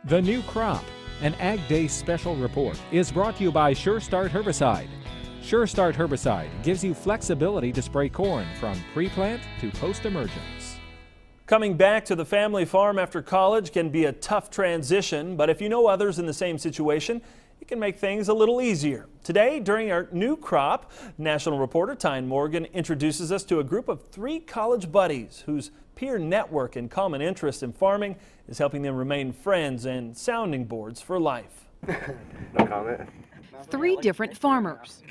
The New Crop, an Ag Day special report, is brought to you by Sure Start Herbicide. Sure Start Herbicide gives you flexibility to spray corn from pre-plant to post-emergence. Coming back to the family farm after college can be a tough transition, but if you know others in the same situation, it can make things a little easier. Today, during our New Crop, national reporter Tyne Morgan introduces us to a group of 3 college buddies whose peer network and common interest in farming is helping them remain friends and sounding boards for life. No comment. 3 different farmers.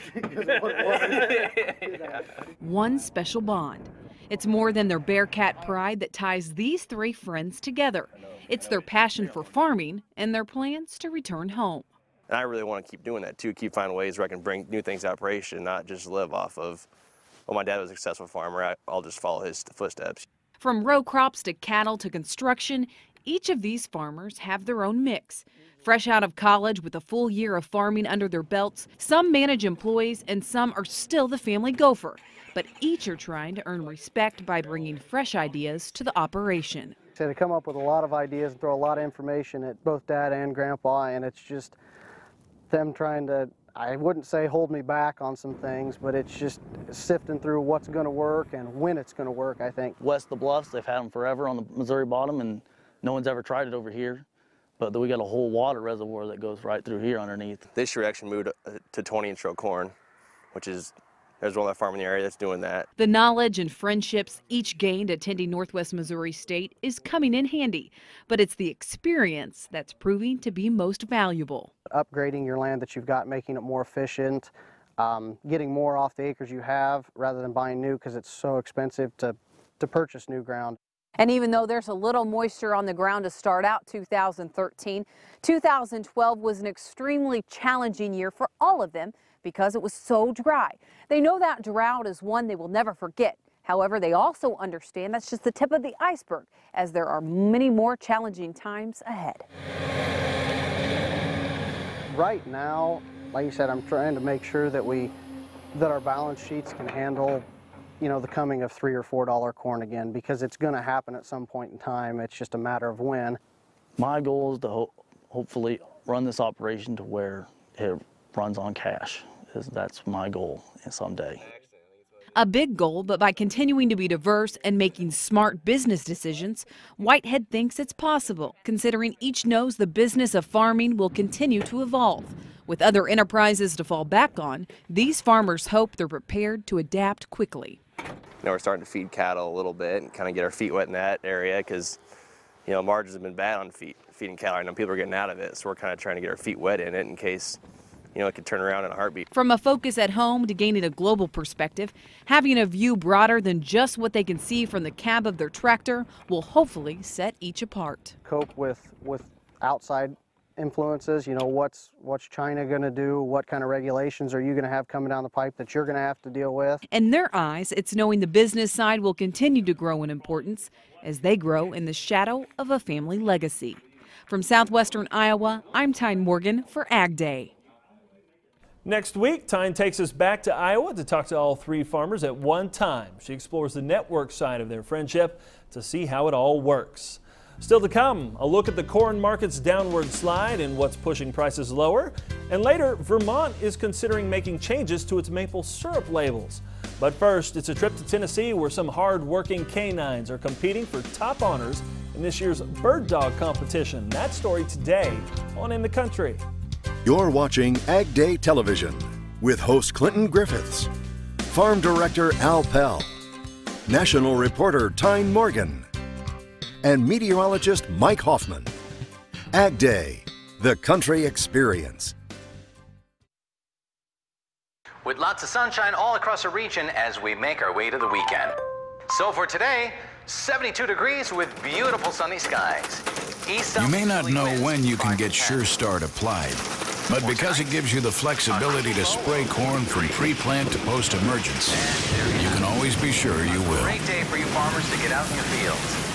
One special bond. It's more than their Bearcat pride that ties these 3 friends together. It's their passion for farming and their plans to return home. And I really want to keep doing that too, keep finding ways where I can bring new things to operation, not just live off of, well, my dad was a successful farmer, I'll just follow his footsteps. From row crops to cattle to construction, each of these farmers have their own mix. Fresh out of college with a full year of farming under their belts, some manage employees and some are still the family gopher. But each are trying to earn respect by bringing fresh ideas to the operation. So to come up with a lot of ideas and throw a lot of information at both Dad and Grandpa, and it's just them trying to, I wouldn't say hold me back on some things, but it's just sifting through what's going to work and when it's going to work, I think. West of the Bluffs, they've had them forever on the Missouri bottom, and no one's ever tried it over here. But we got a whole water reservoir that goes right through here underneath. This year actually moved to 20-inch row corn, which is, there's one farm in the area that's doing that. The knowledge and friendships each gained attending Northwest Missouri State is coming in handy, but it's the experience that's proving to be most valuable. Upgrading your land that you've got, making it more efficient, getting more off the acres you have rather than buying new because it's so expensive to purchase new ground. And even though there's a little moisture on the ground to start out 2013, 2012 was an extremely challenging year for all of them because it was so dry. They know that drought is one they will never forget. However, they also understand that's just the tip of the iceberg, as there are many more challenging times ahead. Right now, like you said, I'm trying to make sure that our balance sheets can handle, you know, the coming of $3 or $4 corn again, because it's going to happen at some point in time. It's just a matter of when. My goal is to hopefully run this operation to where it runs on cash. That's my goal someday. A big goal, but by continuing to be diverse and making smart business decisions, Whitehead thinks it's possible, considering each knows the business of farming will continue to evolve. With other enterprises to fall back on, these farmers hope they're prepared to adapt quickly. You know, we're starting to feed cattle a little bit and kind of get our feet wet in that area because, you know, margins have been bad on feeding cattle. I know people are getting out of it, so we're kind of trying to get our feet wet in it in case, you know, it could turn around in a heartbeat. From a focus at home to gaining a global perspective, having a view broader than just what they can see from the cab of their tractor will hopefully set each apart. Cope with outside influences, you know, what's China going to do, what kind of regulations are you going to have coming down the pipe that you're going to have to deal with. In their eyes, it's knowing the business side will continue to grow in importance as they grow in the shadow of a family legacy. From southwestern Iowa, I'm Tyne Morgan for Ag Day. Next week, Tyne takes us back to Iowa to talk to all 3 farmers at one time. She explores the network side of their friendship to see how it all works. Still to come, a look at the corn market's downward slide and what's pushing prices lower. And later, Vermont is considering making changes to its maple syrup labels. But first, it's a trip to Tennessee where some hard-working canines are competing for top honors in this year's bird dog competition. That story today on In the Country. You're watching Ag Day Television with host Clinton Griffiths, Farm Director Al Pell, National Reporter Tyne Morgan, and meteorologist Mike Hoffman. Ag Day, the country experience. With lots of sunshine all across the region as we make our way to the weekend. So for today, 72 degrees with beautiful sunny skies. You may not know when you can get Sure Start applied, but because it gives you the flexibility to spray corn from pre-plant to post-emergence, you can always be sure you will. Great day for you farmers to get out in your fields.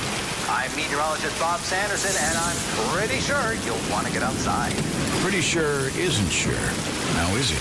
I'm meteorologist Bob Sanderson, and I'm pretty sure you'll want to get outside. Pretty sure isn't sure. Now is it?